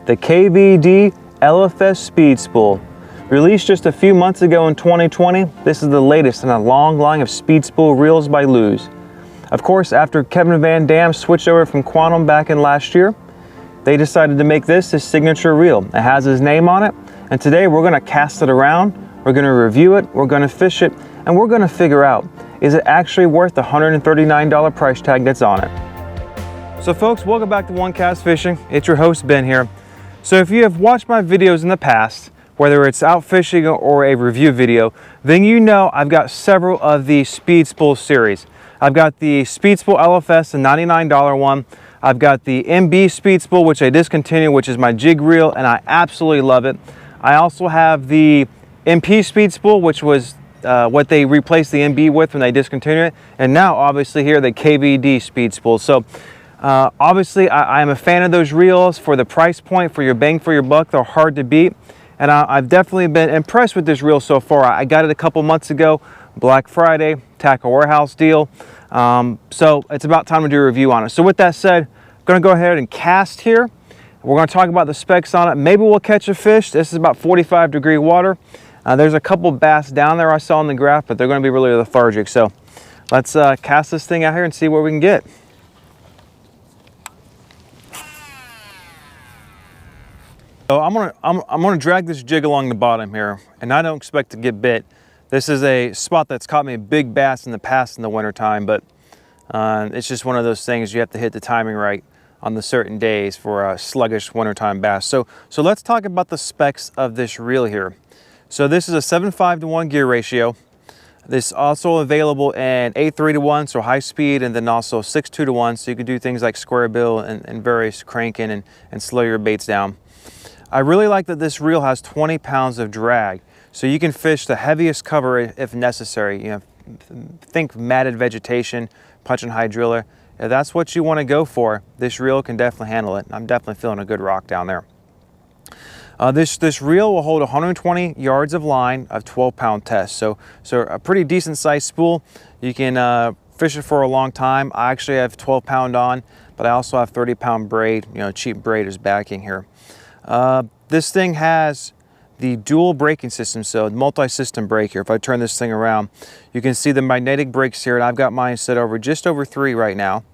the KVD LFS Speed Spool. Released just a few months ago in 2020, this is the latest in a long line of speed spool reels by Lew's. Of course, after Kevin Van Dam switched over from Quantum back in last year, they decided to make this his signature reel. It has his name on it, and today we're going to cast it around, we're going to review it, we're going to fish it, and we're going to figure out, is it actually worth the $139 price tag that's on it? So folks, welcome back to One Cast Fishing. It's your host, Ben here. So if you have watched my videos in the past, whether it's out fishing or a review video, then you know I've got several of the Speed Spool series. I've got the Speed Spool LFS, the $99 one. I've got the MB Speed Spool, which I discontinued, which is my jig reel, and I absolutely love it. I also have the MP Speed Spool, which was what they replaced the MB with when they discontinued it. And now, obviously, here, the KVD Speed Spool. So, obviously, I am a fan of those reels for the price point, for your bang for your buck. They're hard to beat. And I've definitely been impressed with this reel so far. I got it a couple months ago, Black Friday, Tackle Warehouse deal. So it's about time to do a review on it. So with that said, I'm gonna go ahead and cast here. We're gonna talk about the specs on it. Maybe we'll catch a fish. This is about 45-degree water. There's a couple bass down there I saw in the graph, but they're gonna be really lethargic. So let's cast this thing out here and see what we can get. So I'm gonna drag this jig along the bottom here, and I don't expect to get bit. This is a spot that's caught me a big bass in the past in the wintertime, but it's just one of those things you have to hit the timing right on the certain days for a sluggish wintertime bass. So let's talk about the specs of this reel here. So this is a 7:5 to 1 gear ratio. This is also available in 8:3 to 1, so high speed, and then also 6:2 to 1, so you can do things like square bill and various cranking and slow your baits down. I really like that this reel has 20 pounds of drag, so you can fish the heaviest cover if necessary. You know, think matted vegetation, punch and hide driller. If that's what you want to go for, this reel can definitely handle it. I'm definitely feeling a good rock down there. This reel will hold 120 yards of line of 12-pound test, so a pretty decent sized spool. You can fish it for a long time. I actually have 12-pound on, but I also have 30-pound braid. You know, cheap braid is backing here. This thing has the dual braking system, so multi-system brake here. If I turn this thing around, you can see the magnetic brakes here, and I've got mine set over just over 3 right now.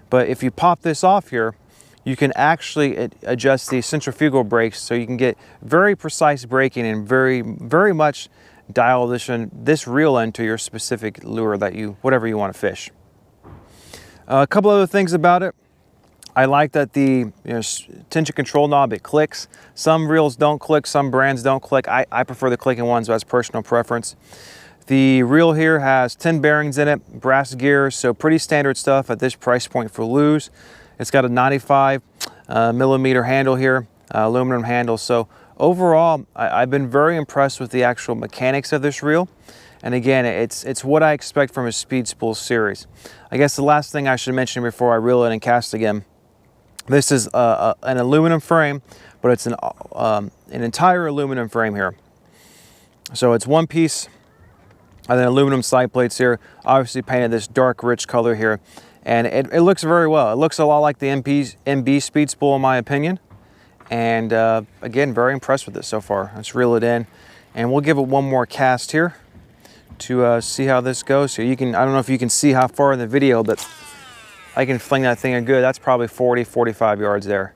But if you pop this off here, you can actually adjust the centrifugal brakes, so you can get very precise braking and very much dial this reel into your specific lure that whatever you want to fish. A couple other things about it. I like that the tension control knob, it clicks. Some reels don't click, some brands don't click. I prefer the clicking ones, so that's personal preference. The reel here has 10 bearings in it, brass gears, so pretty standard stuff at this price point for Lew's. It's got a 95 millimeter handle here, aluminum handle. So overall, I've been very impressed with the actual mechanics of this reel. And again, it's what I expect from a Speed Spool series. I guess the last thing I should mention before I reel it and cast again, this is an aluminum frame, but it's an entire aluminum frame here. So it's one piece, and then aluminum side plates here. Obviously painted this dark, rich color here, and it looks very well. It looks a lot like the MB Speed Spool, in my opinion. And again, very impressed with it so far. Let's reel it in, and we'll give it one more cast here to see how this goes. So I don't know if you can see how far in the video, but I can fling that thing a good, that's probably 40, 45 yards there.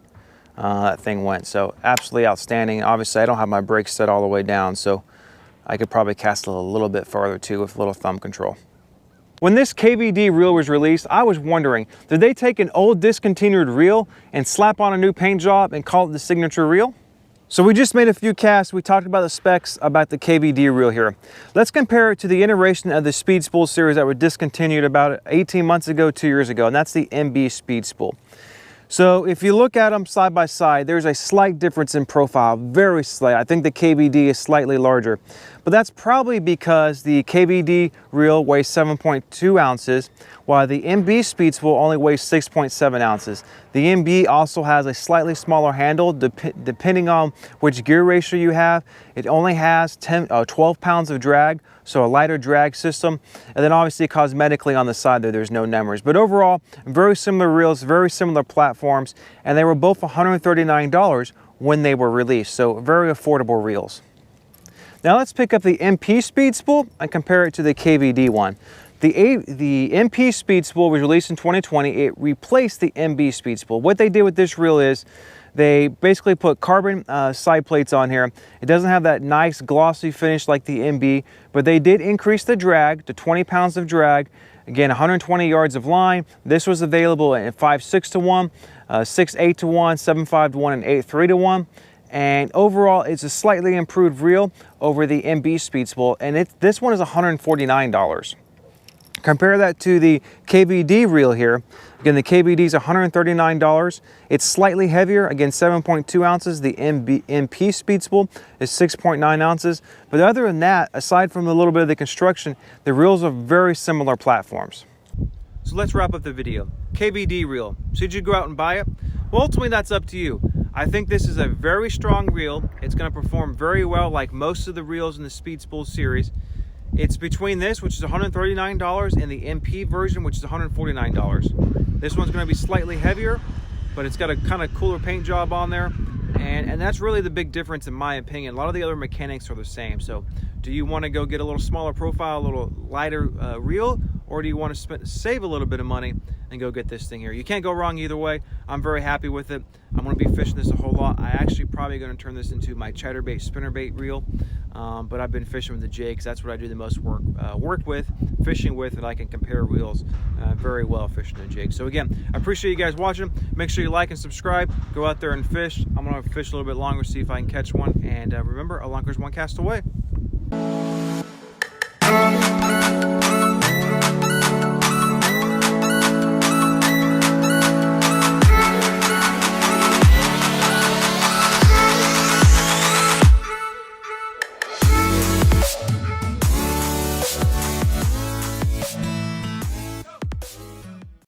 That thing went, so absolutely outstanding. Obviously, I don't have my brakes set all the way down, so I could probably cast a little bit farther too with a little thumb control. When this KVD reel was released, I was wondering, did they take an old discontinued reel and slap on a new paint job and call it the signature reel? So we just made a few casts. We talked about the specs about the KVD reel here. Let's compare it to the iteration of the Speed Spool series that were discontinued about 18 months ago, 2 years ago, and that's the MB Speed Spool. So if you look at them side by side, there's a slight difference in profile, very slight. I think the KVD is slightly larger, but that's probably because the KVD reel weighs 7.2 ounces, while the MB Speed Spool only weighs 6.7 ounces. The MB also has a slightly smaller handle, depending on which gear ratio you have. It only has 12 pounds of drag, so a lighter drag system. And then obviously cosmetically on the side there's no numbers. But overall, very similar reels, very similar platforms, and they were both $139, when they were released. So very affordable reels. Now let's pick up the MP Speed Spool and compare it to the KVD one. The MP Speed Spool was released in 2020. It replaced the MB Speed Spool. What they did with this reel is they basically put carbon side plates on here. It doesn't have that nice glossy finish like the MB, but they did increase the drag to 20 pounds of drag. Again, 120 yards of line. This was available at 5.6 to 1, 6.8 to 1, 7.5 to 1, and 8.3 to 1. And overall, it's a slightly improved reel over the MB Speed Spool, and this one is $149. Compare that to the KVD reel here. Again, the KVD is $139. It's slightly heavier, again 7.2 ounces. The MP Speed Spool is 6.9 ounces. But other than that, aside from a little bit of the construction, the reels are very similar platforms. So let's wrap up the video. KVD reel, should you go out and buy it? Well, ultimately that's up to you. I think this is a very strong reel. It's going to perform very well like most of the reels in the Speed Spool series. It's between this, which is $139, and the MP version, which is $149. This one's going to be slightly heavier, but it's got a kind of cooler paint job on there. And that's really the big difference in my opinion. A lot of the other mechanics are the same. So do you want to go get a little smaller profile, a little lighter reel, or do you want to save a little bit of money and go get this thing here? You can't go wrong either way. I'm very happy with it. I'm going to be fishing this a whole lot. I actually probably going to turn this into my chatterbait spinnerbait reel, but I've been fishing with the jigs. That's what I do the most work with, fishing with, and I can compare reels very well fishing the jig. So again, I appreciate you guys watching. Make sure you like and subscribe. Go out there and fish. I'm going to fish a little bit longer, see if I can catch one. And remember, a lunker's one cast away.